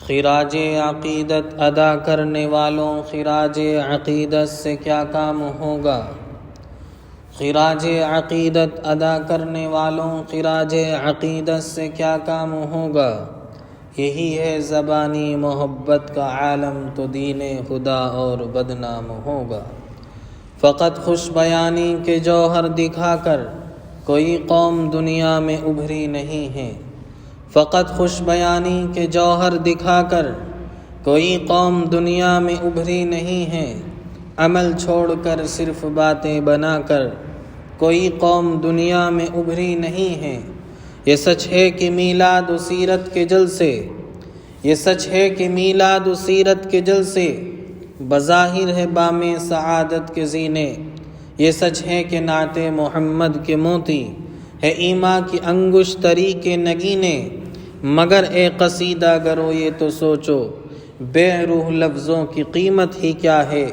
خراج عقیدت ادا کرنے والوں، خراج عقیدت سے کیا کام ہوگا؟ خراج عقیدت ادا کرنے والوں، خراج عقیدت سے کیا کام ہوگا؟ یہی ہے زبانی محبت کا عالم، تو دین خدا اور بدنام ہوگا۔ فقط خوش بیانی کے جوہر دکھا کر کوئی قوم دنیا میں ابھری نہیں ہے۔ فقط خوش بیانی کے جوہر دکھا کر کوئی قوم دنیا میں ابھری نہیں ہے۔ عمل چھوڑ کر صرف باتیں بنا کر کوئی قوم دنیا میں ابھری نہیں ہے۔ یہ سچ ہے کہ میلاد و سیرت کے جلسے، یہ سچ ہے کہ میلاد و سیرت کے جلسے بظاہر ہے بام سعادت کے زینے۔ یہ سچ ہے کہ نعت محمد کے موتی ہے ایما کی انگشت تری کے نگینے۔ مگر اے قصیدہ گرو یہ تو سوچو، بے روح لفظوں کی قیمت ہی کیا ہے؟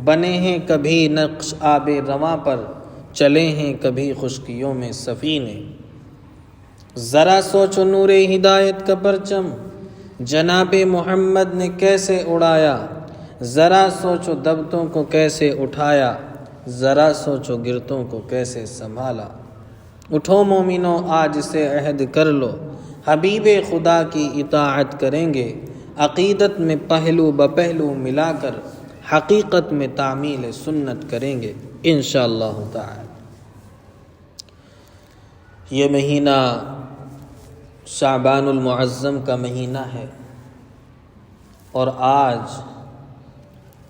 بنے ہیں کبھی نقش آب رواں پر، چلے ہیں کبھی خشکیوں میں سفینے۔ ذرا سوچو نور ہدایت کا پرچم جناب محمد نے کیسے اڑایا، ذرا سوچو دبتوں کو کیسے اٹھایا، ذرا سوچو گرتوں کو کیسے سنبھالا۔ اٹھو مومنو آج سے عہد کر لو، حبیب خدا کی اطاعت کریں گے۔ عقیدت میں پہلو بپہلو ملا کر حقیقت میں تعمیل سنت کریں گے انشاءاللہ تعالی۔ یہ مہینہ شعبان المعظم کا مہینہ ہے اور آج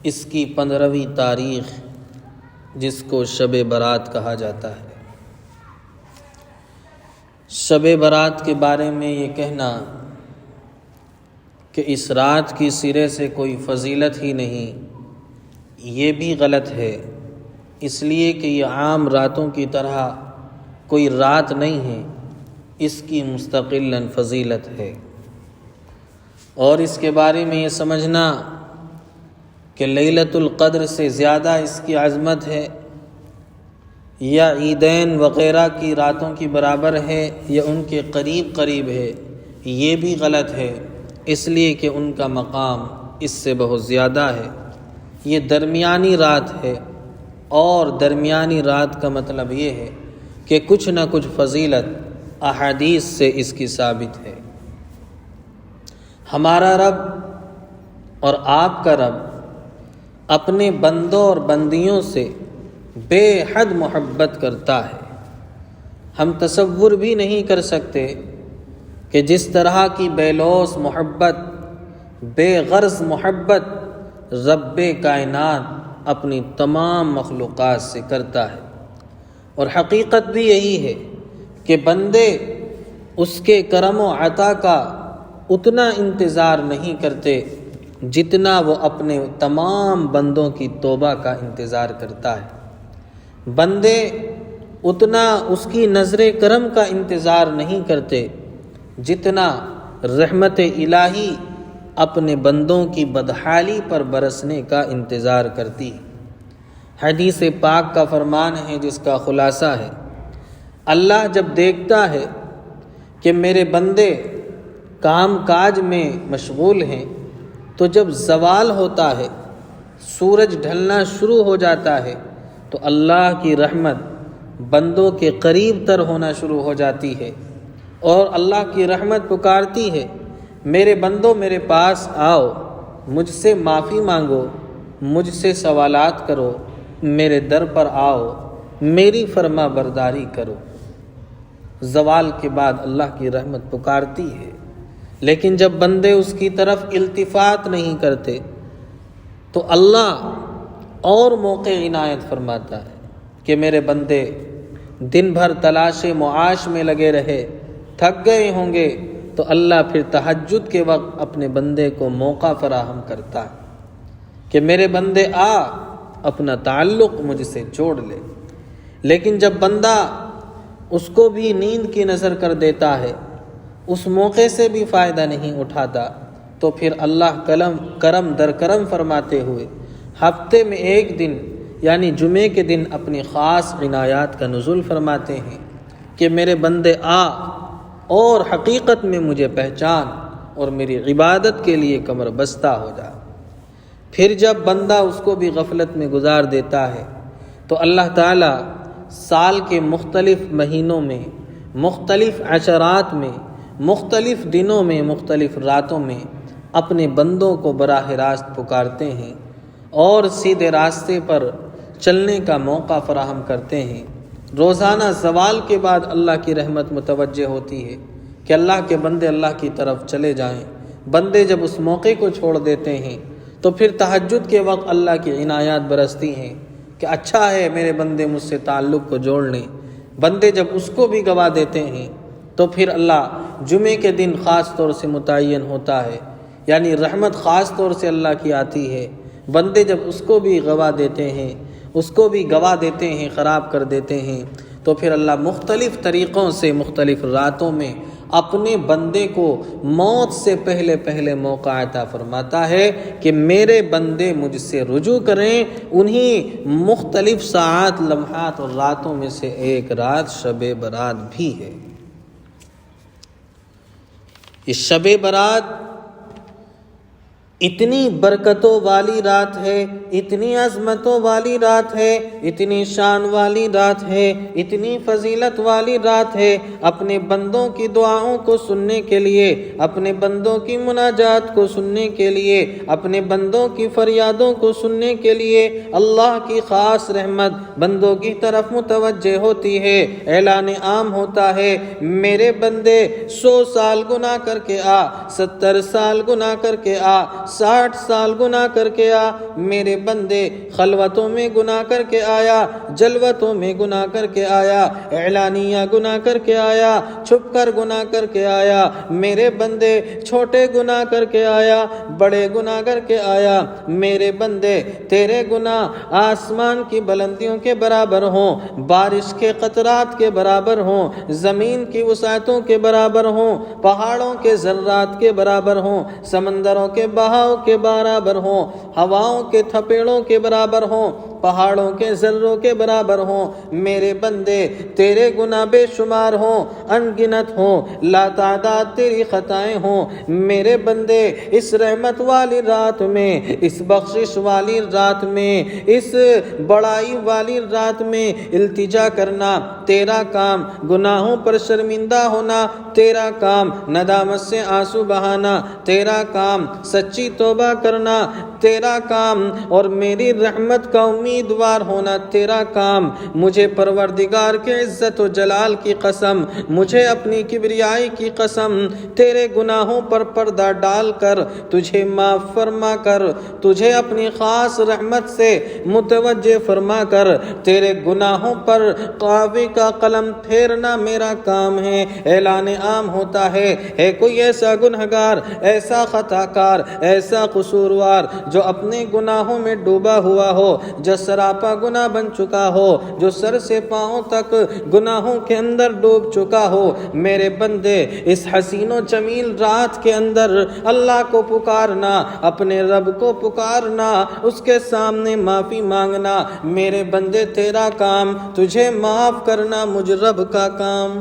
اس کی 15ویں تاریخ جس کو شب برات کہا جاتا ہے۔ شب برات کے بارے میں یہ کہنا کہ اس رات کی سرے سے کوئی فضیلت ہی نہیں، یہ بھی غلط ہے، اس لیے کہ یہ عام راتوں کی طرح کوئی رات نہیں ہے، اس کی مستقلاً فضیلت ہے۔ اور اس کے بارے میں یہ سمجھنا کہ لیلۃ القدر سے زیادہ اس کی عظمت ہے یا عیدین وغیرہ کی راتوں کی برابر ہے یا ان کے قریب قریب ہے، یہ بھی غلط ہے، اس لیے کہ ان کا مقام اس سے بہت زیادہ ہے۔ یہ درمیانی رات ہے، اور درمیانی رات کا مطلب یہ ہے کہ کچھ نہ کچھ فضیلت احادیث سے اس کی ثابت ہے۔ ہمارا رب اور آپ کا رب اپنے بندوں اور بندیوں سے بے حد محبت کرتا ہے۔ ہم تصور بھی نہیں کر سکتے کہ جس طرح کی بے لوث محبت، بے غرض محبت رب کائنات اپنی تمام مخلوقات سے کرتا ہے۔ اور حقیقت بھی یہی ہے کہ بندے اس کے کرم و عطا کا اتنا انتظار نہیں کرتے جتنا وہ اپنے تمام بندوں کی توبہ کا انتظار کرتا ہے۔ بندے اتنا اس کی نظر کرم کا انتظار نہیں کرتے جتنا رحمت الہی اپنے بندوں کی بدحالی پر برسنے کا انتظار کرتی ہے۔ حدیث پاک کا فرمان ہے جس کا خلاصہ ہے، اللہ جب دیکھتا ہے کہ میرے بندے کام کاج میں مشغول ہیں، تو جب زوال ہوتا ہے، سورج ڈھلنا شروع ہو جاتا ہے، تو اللہ کی رحمت بندوں کے قریب تر ہونا شروع ہو جاتی ہے، اور اللہ کی رحمت پکارتی ہے، میرے بندوں میرے پاس آؤ، مجھ سے معافی مانگو، مجھ سے سوالات کرو، میرے در پر آؤ، میری فرما برداری کرو۔ زوال کے بعد اللہ کی رحمت پکارتی ہے، لیکن جب بندے اس کی طرف التفات نہیں کرتے تو اللہ اور موقع عنایت فرماتا ہے کہ میرے بندے دن بھر تلاش معاش میں لگے رہے، تھک گئے ہوں گے، تو اللہ پھر تہجد کے وقت اپنے بندے کو موقع فراہم کرتا ہے کہ میرے بندے آ، اپنا تعلق مجھ سے جوڑ لے۔ لیکن جب بندہ اس کو بھی نیند کی نظر کر دیتا ہے، اس موقع سے بھی فائدہ نہیں اٹھاتا، تو پھر اللہ کرم در کرم فرماتے ہوئے ہفتے میں ایک دن یعنی جمعے کے دن اپنی خاص عنایات کا نزول فرماتے ہیں کہ میرے بندے آ اور حقیقت میں مجھے پہچان، اور میری عبادت کے لیے کمر بستہ ہو جا۔ پھر جب بندہ اس کو بھی غفلت میں گزار دیتا ہے تو اللہ تعالیٰ سال کے مختلف مہینوں میں، مختلف عشرات میں، مختلف دنوں میں، مختلف راتوں میں اپنے بندوں کو براہ راست پکارتے ہیں اور سیدھے راستے پر چلنے کا موقع فراہم کرتے ہیں۔ روزانہ زوال کے بعد اللہ کی رحمت متوجہ ہوتی ہے کہ اللہ کے بندے اللہ کی طرف چلے جائیں۔ بندے جب اس موقع کو چھوڑ دیتے ہیں تو پھر تہجد کے وقت اللہ کی عنایات برستی ہیں کہ اچھا ہے میرے بندے مجھ سے تعلق کو جوڑ لیں۔ بندے جب اس کو بھی گوا دیتے ہیں تو پھر اللہ جمعے کے دن خاص طور سے متعین ہوتا ہے، یعنی رحمت خاص طور سے اللہ کی آتی ہے۔ بندے جب اس کو بھی گوا دیتے ہیں، اس کو بھی گوا دیتے ہیں، خراب کر دیتے ہیں، تو پھر اللہ مختلف طریقوں سے مختلف راتوں میں اپنے بندے کو موت سے پہلے پہلے موقع عطا فرماتا ہے کہ میرے بندے مجھ سے رجوع کریں۔ انہی مختلف ساعات، لمحات اور راتوں میں سے ایک رات شب برات بھی ہے۔ اس شب برات اتنی برکتوں والی رات ہے، اتنی عظمتوں والی رات ہے، اتنی شان والی رات ہے، اتنی فضیلت والی رات ہے۔ اپنے بندوں کی دعاؤں کو سننے کے لیے، اپنے بندوں کی مناجات کو سننے کے لیے، اپنے بندوں کی فریادوں کو سننے کے لیے اللہ کی خاص رحمت بندوں کی طرف متوجہ ہوتی ہے۔ اعلان عام ہوتا ہے، میرے بندے 100 سال گناہ کر کے آ، 70 سال گناہ کر کے آ، 60 سال گناہ کر کے آ، میرے بندے خلوتوں میں گناہ کر کے آیا، جلوتوں میں گناہ کر کے آیا، اعلانیہ گناہ کر کے آیا، چھپ کر گناہ کر کے آیا، میرے بندے چھوٹے گناہ کر کے آیا، بڑے گناہ کر کے آیا۔ میرے بندے تیرے گناہ آسمان کی بلندیوں کے برابر ہوں، بارش کے قطرات کے برابر ہوں، زمین کی وسعتوں کے برابر ہوں، پہاڑوں کے ذرات کے برابر ہوں، سمندروں کے بہاؤ کے برابر ہوں، ہواؤں کے تھپیڑوں کے برابر ہوں، پہاڑوں کے ذروں کے برابر ہوں۔ میرے بندے تیرے گناہ بے شمار ہوں، ان گنت ہوں، لا تعداد تیری خطائیں ہوں۔ میرے بندے اس رحمت والی رات میں، اس بخشش والی رات میں، اس بڑائی والی رات میں التجا کرنا تیرا کام، گناہوں پر شرمندہ ہونا تیرا کام، ندامت سے آنسو بہانا تیرا کام، سچی توبہ کرنا تیرا کام، اور میری رحمت کا امیدوار ہونا تیرا کام۔ مجھے پروردگار کے عزت و جلال کی قسم، مجھے اپنی کبریائی کی قسم، تیرے گناہوں پر پردہ ڈال کر تجھے معاف فرما کر، تجھے اپنی خاص رحمت سے متوجہ فرما کر تیرے گناہوں پر قاضی کا قلم پھیرنا میرا کام ہے۔ اعلان عام ہوتا ہے کوئی ایسا گنہگار، ایسا خطا کار، ایسا قصوروار جو اپنے گناہوں میں ڈوبا ہوا ہو، جو سراپا گناہ بن چکا ہو، جو سر سے پاؤں تک گناہوں کے اندر ڈوب چکا ہو، میرے بندے اس حسین و جمیل رات کے اندر اللہ کو پکارنا، اپنے رب کو پکارنا، اس کے سامنے معافی مانگنا میرے بندے تیرا کام، تجھے معاف کرنا مجھ رب کا کام۔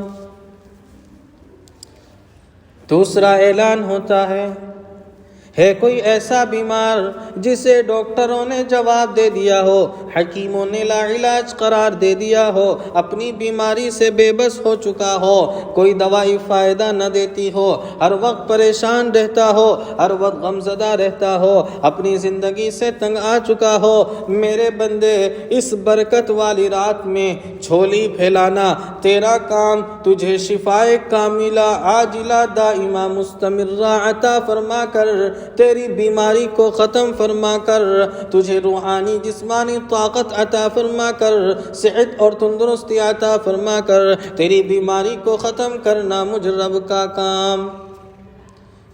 دوسرا اعلان ہوتا ہے کوئی ایسا بیمار جسے ڈاکٹروں نے جواب دے دیا ہو، حکیموں نے لا علاج قرار دے دیا ہو، اپنی بیماری سے بے بس ہو چکا ہو، کوئی دوائی فائدہ نہ دیتی ہو، ہر وقت پریشان رہتا ہو، ہر وقت غمزدہ رہتا ہو، اپنی زندگی سے تنگ آ چکا ہو، میرے بندے اس برکت والی رات میں جھولی پھیلانا تیرا کام، تجھے شفائے کاملہ عاجلہ دائمہ مستمرہ عطا فرما کر، تیری بیماری کو ختم فرما کر، تجھے روحانی جسمانی طاقت عطا فرما کر، صحت اور تندرستی عطا فرما کر تیری بیماری کو ختم کرنا مجھ رب کا کام۔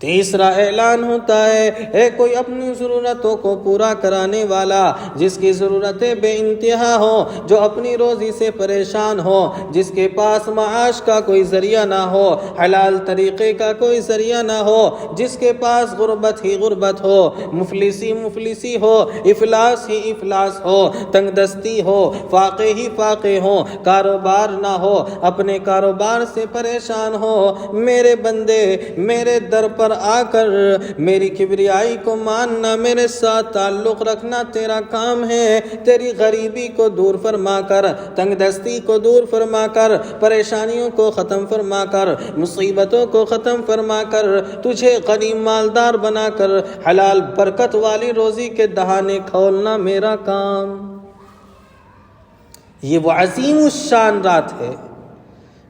تیسرا اعلان ہوتا ہے کوئی اپنی ضرورتوں کو پورا کرانے والا، جس کی ضرورتیں بے انتہا ہوں، جو اپنی روزی سے پریشان ہو، جس کے پاس معاش کا کوئی ذریعہ نہ ہو، حلال طریقے کا کوئی ذریعہ نہ ہو، جس کے پاس غربت ہی غربت ہو، مفلسی ہو، افلاس ہی افلاس ہو، تنگ دستی ہو، فاقے ہی فاقے ہو، کاروبار نہ ہو، اپنے کاروبار سے پریشان ہو، میرے بندے میرے در پر پر آ کر میری کبریائی کو ماننا، میرے ساتھ تعلق رکھنا تیرا کام ہے۔ تیری غریبی کو دور فرما کر، تنگ دستی کو دور فرما کر، پریشانیوں کو ختم فرما کر، مصیبتوں کو ختم فرما کر، تجھے غنی مالدار بنا کر حلال برکت والی روزی کے دہانے کھولنا میرا کام۔ یہ وہ عظیم الشان رات ہے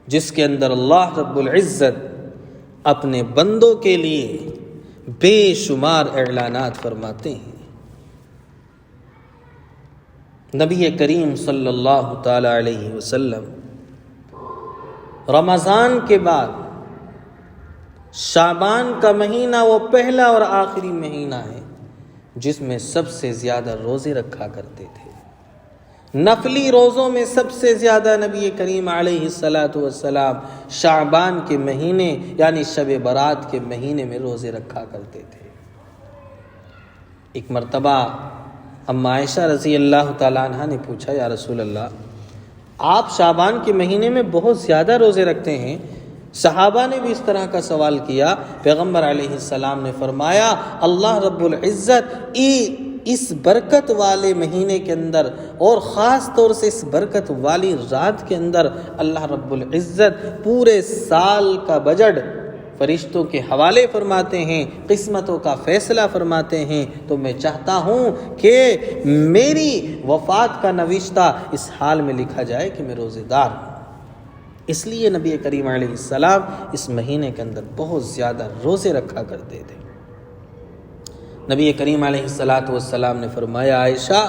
جس کے اندر اللہ رب العزت اپنے بندوں کے لیے بے شمار اعلانات فرماتے ہیں۔ نبی کریم صلی اللہ تعالی علیہ وسلم رمضان کے بعد شعبان کا مہینہ وہ پہلا اور آخری مہینہ ہے جس میں سب سے زیادہ روزے رکھا کرتے تھے۔ نفلی روزوں میں سب سے زیادہ نبی کریم علیہ السلام شعبان کے مہینے یعنی شب برات کے مہینے میں روزے رکھا کرتے تھے۔ ایک مرتبہ اما عائشہ رضی اللہ تعالیٰ عنہ نے پوچھا، یا رسول اللہ، آپ شعبان کے مہینے میں بہت زیادہ روزے رکھتے ہیں۔ صحابہ نے بھی اس طرح کا سوال کیا۔ پیغمبر علیہ السلام نے فرمایا، اللہ رب العزت اس برکت والے مہینے کے اندر اور خاص طور سے اس برکت والی رات کے اندر اللہ رب العزت پورے سال کا بجٹ فرشتوں کے حوالے فرماتے ہیں، قسمتوں کا فیصلہ فرماتے ہیں۔ تو میں چاہتا ہوں کہ میری وفات کا نوشتہ اس حال میں لکھا جائے کہ میں روزے دار ہوں۔ اس لیے نبی کریم علیہ السلام اس مہینے کے اندر بہت زیادہ روزے رکھا کرتے تھے۔ نبی کریم علیہ السلام نے فرمایا، عائشہ،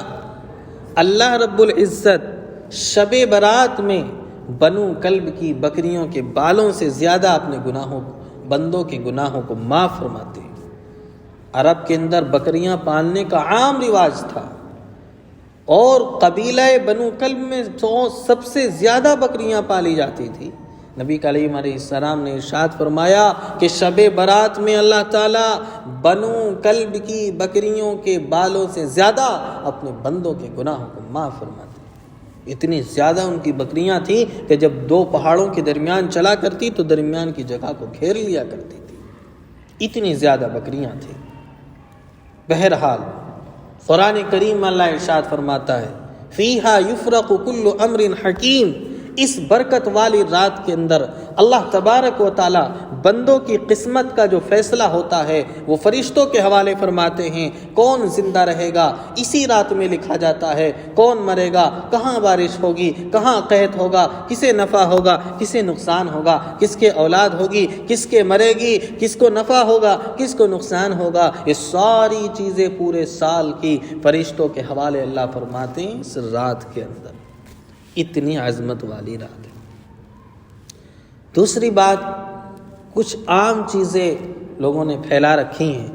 اللہ رب العزت شب برات میں بنو کلب کی بکریوں کے بالوں سے زیادہ اپنے بندوں کے گناہوں کو معاف فرماتے ہیں۔ عرب کے اندر بکریاں پالنے کا عام رواج تھا اور قبیلہ بنو کلب میں سب سے زیادہ بکریاں پالی جاتی تھی۔ نبی کریم علیہ السلام نے ارشاد فرمایا کہ شب برات میں اللہ تعالیٰ بنو کلب کی بکریوں کے بالوں سے زیادہ اپنے بندوں کے گناہوں کو معاف فرماتے۔ اتنی زیادہ ان کی بکریاں تھیں کہ جب دو پہاڑوں کے درمیان چلا کرتی تو درمیان کی جگہ کو گھیر لیا کرتی تھی، اتنی زیادہ بکریاں تھیں۔ بہرحال قرآن کریم میں اللہ ارشاد فرماتا ہے، فیہا یفرق کل امر حکیم، اس برکت والی رات کے اندر اللہ تبارک و تعالی بندوں کی قسمت کا جو فیصلہ ہوتا ہے وہ فرشتوں کے حوالے فرماتے ہیں۔ کون زندہ رہے گا اسی رات میں لکھا جاتا ہے، کون مرے گا، کہاں بارش ہوگی، کہاں قحط ہوگا، کسے نفع ہوگا، کسے نقصان ہوگا، کس کے اولاد ہوگی، کس کے مرے گی، کس کو نفع ہوگا، کس کو نقصان ہوگا۔ یہ ساری چیزیں پورے سال کی فرشتوں کے حوالے اللہ فرماتے ہیں اس رات کے اندر۔ اتنی عظمت والی رات ہے۔ دوسری بات، کچھ عام چیزیں لوگوں نے پھیلا رکھی ہیں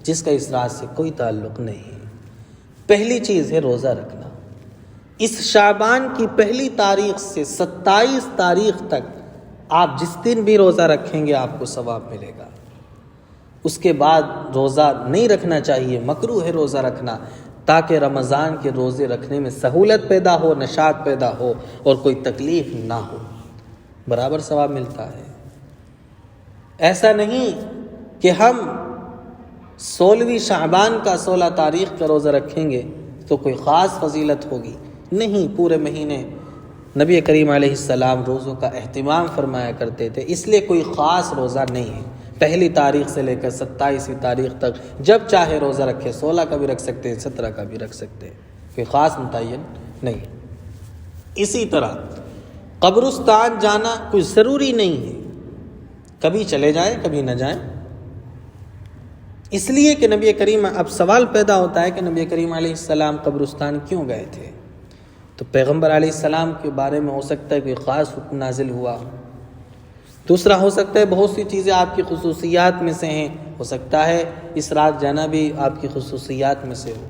جس کا اس رات سے کوئی تعلق نہیں ہے۔ پہلی چیز ہے روزہ رکھنا۔ اس شعبان کی پہلی تاریخ سے 27 تاریخ تک آپ جس دن بھی روزہ رکھیں گے آپ کو ثواب ملے گا۔ اس کے بعد روزہ نہیں رکھنا چاہیے، مکروہ ہے روزہ رکھنا، تاکہ رمضان کے روزے رکھنے میں سہولت پیدا ہو، نشاط پیدا ہو اور کوئی تکلیف نہ ہو، برابر ثواب ملتا ہے۔ ایسا نہیں کہ ہم 16ویں شعبان کا 16 تاریخ کا روزہ رکھیں گے تو کوئی خاص فضیلت ہوگی، نہیں، پورے مہینے نبی کریم علیہ السلام روزوں کا اہتمام فرمایا کرتے تھے، اس لیے کوئی خاص روزہ نہیں ہے۔ پہلی تاریخ سے لے کر 27ویں تاریخ تک جب چاہے روزہ رکھے، 16 کا بھی رکھ سکتے ہیں، 17 کا بھی رکھ سکتے ہیں، کوئی خاص متعین نہیں۔ اسی طرح قبرستان جانا کوئی ضروری نہیں ہے، کبھی چلے جائیں کبھی نہ جائیں، اس لیے کہ نبی کریم، اب سوال پیدا ہوتا ہے کہ نبی کریم علیہ السلام قبرستان کیوں گئے تھے؟ تو پیغمبر علیہ السلام کے بارے میں ہو سکتا ہے کوئی خاص حکم نازل ہوا، دوسرا ہو سکتا ہے بہت سی چیزیں آپ کی خصوصیات میں سے ہیں، ہو سکتا ہے اس رات جانا بھی آپ کی خصوصیات میں سے ہو۔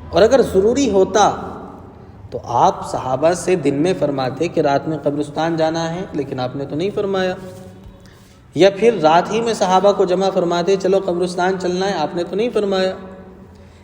اور اگر ضروری ہوتا تو آپ صحابہ سے دن میں فرماتے کہ رات میں قبرستان جانا ہے، لیکن آپ نے تو نہیں فرمایا، یا پھر رات ہی میں صحابہ کو جمع فرماتے چلو قبرستان چلنا ہے، آپ نے تو نہیں فرمایا،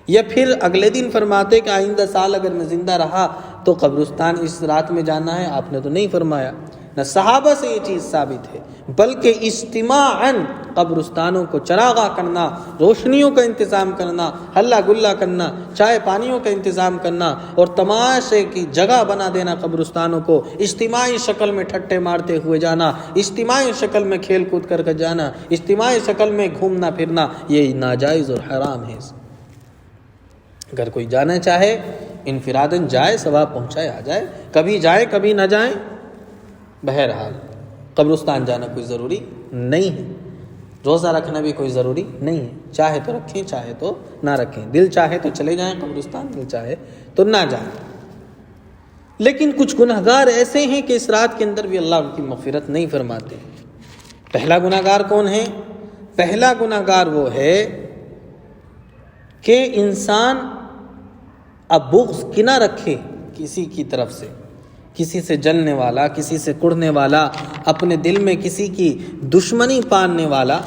یا پھر اگلے دن فرماتے کہ آئندہ سال اگر میں زندہ رہا تو قبرستان اس رات میں جانا ہے، آپ نے تو نہیں فرمایا۔ نہ صحابہ سے یہ چیز ثابت ہے، بلکہ اجتماعاً قبرستانوں کو چراغاں کرنا، روشنیوں کا انتظام کرنا، ہلا گلا کرنا، چائے پانیوں کا انتظام کرنا اور تماشے کی جگہ بنا دینا قبرستانوں کو، اجتماعی شکل میں ٹھٹے مارتے ہوئے جانا، اجتماعی شکل میں کھیل کود کر جانا، اجتماعی شکل میں گھومنا پھرنا، یہ ناجائز اور حرام ہے۔ اگر کوئی جانا چاہے انفراداً جائے، ثواب پہنچائے آ جائے، کبھی جائے کبھی نہ جائیں، بہرحال قبرستان جانا کوئی ضروری نہیں ہے، روزہ رکھنا بھی کوئی ضروری نہیں ہے، چاہے تو رکھیں چاہے تو نہ رکھیں، دل چاہے تو چلے جائیں قبرستان، دل چاہے تو نہ جائیں۔ لیکن کچھ گناہگار ایسے ہیں کہ اس رات کے اندر بھی اللہ ان کی مغفرت نہیں فرماتے۔ پہلا گناہگار کون ہے؟ پہلا گناہگار وہ ہے کہ انسان اب بغض کینہ رکھے کسی کی طرف سے، کسی سے جلنے والا، کسی سے کڑھنے والا، اپنے دل میں کسی کی دشمنی پالنے والا،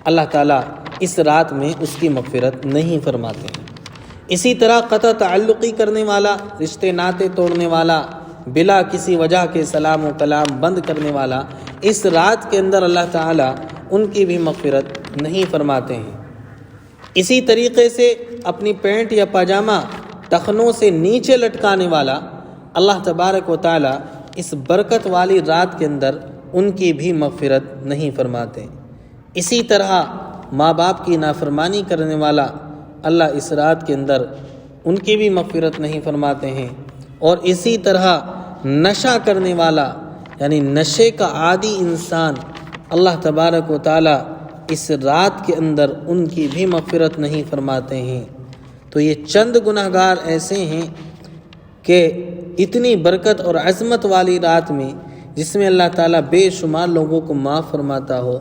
اللہ تعالیٰ اس رات میں اس کی مغفرت نہیں فرماتے ہیں۔ اسی طرح قطع تعلقی کرنے والا، رشتے ناطے توڑنے والا، بلا کسی وجہ کے سلام و کلام بند کرنے والا، اس رات کے اندر اللہ تعالیٰ ان کی بھی مغفرت نہیں فرماتے ہیں۔ اسی طریقے سے اپنی پینٹ یا پاجامہ ٹخنوں سے نیچے لٹکانے والا، اللہ تبارک و تعالیٰ اس برکت والی رات کے اندر ان کی بھی مغفرت نہیں فرماتے۔ اسی طرح ماں باپ کی نافرمانی کرنے والا، اللہ اس رات کے اندر ان کی بھی مغفرت نہیں فرماتے ہیں۔ اور اسی طرح نشہ کرنے والا، یعنی نشے کا عادی انسان، اللہ تبارک و تعالیٰ اس رات کے اندر ان کی بھی مغفرت نہیں فرماتے ہیں۔ تو یہ چند گناہگار ایسے ہیں کہ اتنی برکت اور عظمت والی رات میں، جس میں اللہ تعالیٰ بے شمار لوگوں کو معاف فرماتا ہو،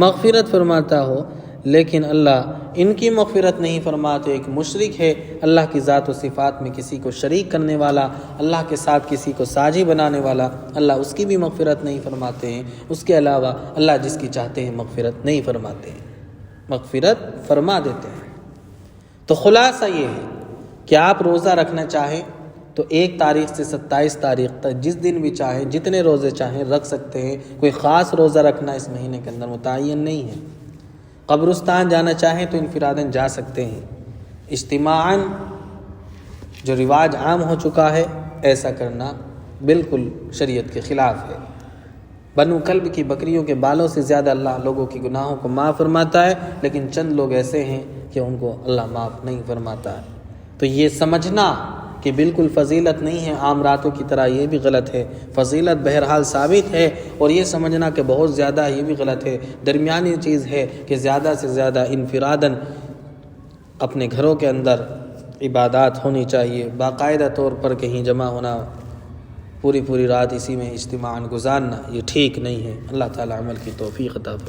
مغفرت فرماتا ہو، لیکن اللہ ان کی مغفرت نہیں فرماتے۔ ایک مشرک ہے، اللہ کی ذات و صفات میں کسی کو شریک کرنے والا، اللہ کے ساتھ کسی کو ساجی بنانے والا، اللہ اس کی بھی مغفرت نہیں فرماتے ہیں۔ اس کے علاوہ اللہ جس کی چاہتے ہیں مغفرت نہیں فرماتے ہیں، مغفرت فرما دیتے ہیں۔ تو خلاصہ یہ ہے کہ آپ روزہ رکھنا چاہیں تو 1 تاریخ سے 27 تاریخ تک جس دن بھی چاہیں، جتنے روزے چاہیں رکھ سکتے ہیں۔ کوئی خاص روزہ رکھنا اس مہینے کے اندر متعین نہیں ہے۔ قبرستان جانا چاہیں تو انفراداً جا سکتے ہیں۔ اجتماعاً جو رواج عام ہو چکا ہے، ایسا کرنا بالکل شریعت کے خلاف ہے۔ بنو کلب کی بکریوں کے بالوں سے زیادہ اللہ لوگوں کی گناہوں کو معاف فرماتا ہے، لیکن چند لوگ ایسے ہیں کہ ان کو اللہ معاف نہیں فرماتا ہے۔ تو یہ سمجھنا کہ بالکل فضیلت نہیں ہے عام راتوں کی طرح، یہ بھی غلط ہے۔ فضیلت بہرحال ثابت ہے، اور یہ سمجھنا کہ بہت زیادہ، یہ بھی غلط ہے۔ درمیانی چیز ہے کہ زیادہ سے زیادہ انفراداً اپنے گھروں کے اندر عبادات ہونی چاہیے، باقاعدہ طور پر کہیں جمع ہونا، پوری رات اسی میں اجتماعاً گزارنا، یہ ٹھیک نہیں ہے۔ اللہ تعالیٰ عمل کی توفیق عطا فرمائے۔